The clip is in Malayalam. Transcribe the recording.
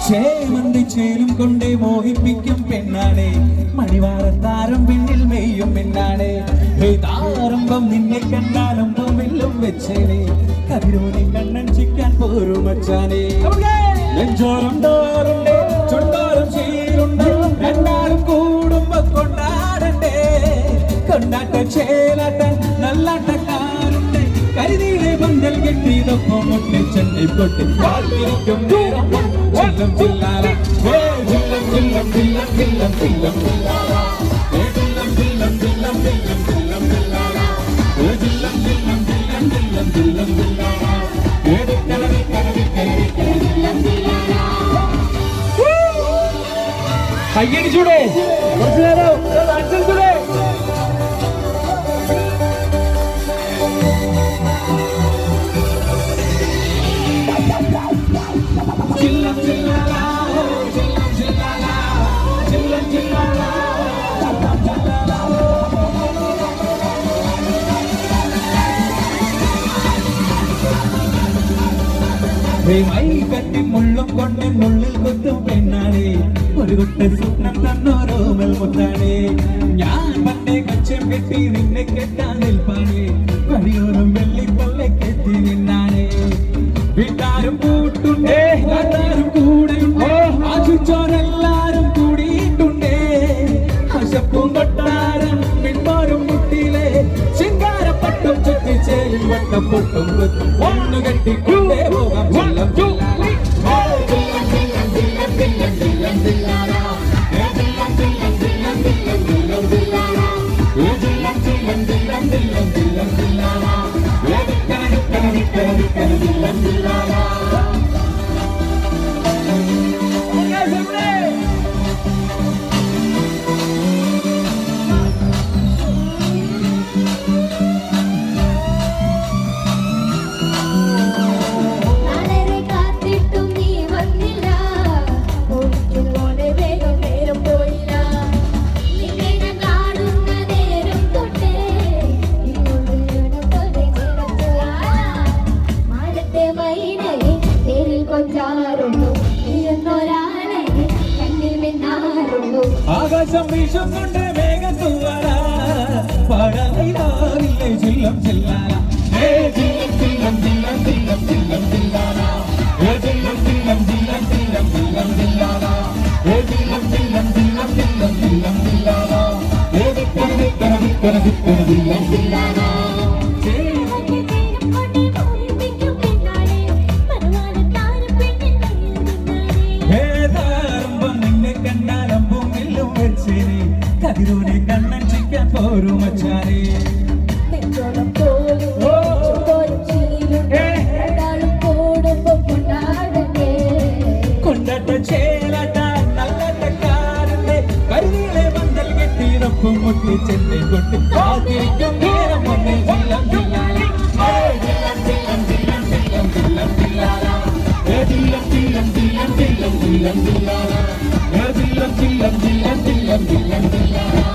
ചേമന്തി ചേലും കൊണ്ടേ മോഹിപ്പിക്കും പെണ്ണാണേ മണിവാരത്താരം പിന്നിൽ മെയ്യും പെണ്ണാണേ താരംഭം നിന്നെ കണ്ടാലും പൂവില്ലും വെച്ചേനെ കതിരോനെ കണ്ണൻ ചിക്കാൻ പോരും മച്ചാനേ നെഞ്ചോരം തോറുണ്ട് ചുണ്ടോരം ചീരുണ്ട് രണ്ടാളും കൂടുമ്പോ കൊണ്ടാടണ്ടേ കൊണ്ടാട്ട ചേലാട്ട നല്ലാട്ടക്കാരുണ്ട് കരുതിയിലെ പന്തൽ കെട്ടിയതൊപ്പം മുട്ടി ചെന്നൈ പൊട്ടി കാത്തിരിക്കും ചില്ലം ചില്ലാല ചില്ലം ചില്ലം ചില്ലം ചില്ലം ചില്ലം ചില്ലാല ചില്ലം ചില്ലം ചില്ലം ചില്ലം ചില്ലം ചില്ലാല ചില്ലം ചില്ലം ചില്ലം ചില്ലം ചില്ലം ചില്ലാല കരവി കരവി കരവി ചില്ലം ചില്ലാല കയ്യടിച്ചൂടെ കുറച്ചു നേരം അടിച്ചൂടെ ചില്ലം ചില്ലാല ചില്ലം ചില്ലാല ചില്ലം ചില്ലാല മൈ കട്ടി മുള്ളും കൊണ്ട് മുള്ളിൽ കൊത്തും പെണ്ണാണേ ഒരു കുട്ട സ്വപ്നം തന്നോരോമൽ മുത്താണേ ഞാൻ പണ്ടേ കച്ചം കെട്ടി നിന്നെ കെട്ടാൻ നിൽപ്പാണേ വഴിയോരം വെള്ളിപ്പള്ളക്കെത്തി നിന്നാണേ വീട്ടാരും കൂട്ടുണ്ടേ നാട്ടാരും കൂടെയുണ്ടേ ആശിച്ചോരെല്ലാരും കൂടിയിട്ടുണ്ടേ ആശപ്പും കൊട്ടാരം പിന്മാറും മുട്ടിയിലെ ശിങ്കാരപ്പട്ടും ചുറ്റിച്ചേലും വട്ടപ്പൊട്ടും കുത്തും ഒന്ന് കെട്ടിക്കൊണ്ടേ പോകാം ചില്ലം ചില്ലാല ചില്ലം ചില്ലം ചില്ലം ചില്ലം ചില്ലം ചില്ലാല ചില്ലം ചില്ലം ചില്ലം ചില്ലം ചില്ലം ചില്ലാല ചില്ലം ചില്ലം ചില്ലം ചില്ലം ചില്ലം ചില്ലാല കരവി കരവി കരവി കരവി ചില്ലം ചില്ലാല ആകാശം വീശുന്നുണ്ട് മേഘത്തൂവല പടലയിലാവില്ലേ ചില്ലം ചില്ലാല ചില്ലം ചില്ലം ചില്ലം ചില്ലം ചില്ലം ചില്ലാല ചില്ലം ചില്ലം ചില്ലം ചില്ലം ചില്ലം ചില്ലാല ചില്ലം ചില്ലം ചില്ലം ചില്ലം ചില്ലം ചില്ലാല കരവി കരവി കരവി കരവി ചില്ലം ചില്ലാല കതിരോനെ കണ്ണൻ ചിക്കാൻ പോരും മച്ചാനേ കൊണ്ടാട്ട ചേലാട്ട നല്ലാട്ടക്കാരന്റെ കരുതിയിലെ പന്തൽ കെട്ടിയതൊപ്പം മുട്ടി ചെന്നൈ കൊട്ടി കാത്തിരിക്കും നേരം വന്ന് ചില്ലം ചില്ലാല ചില്ലം ചില്ലം ചില്ലം ചില്ലം ചില്ലാല ചില്ലം ചില്ലം ചില്ലം ചില്ലം ചില്ലം ചില്ലാല ചില്ലം ചില്ലം ചില്ലം ചില്ലം ചില്ലം ചില്ലാല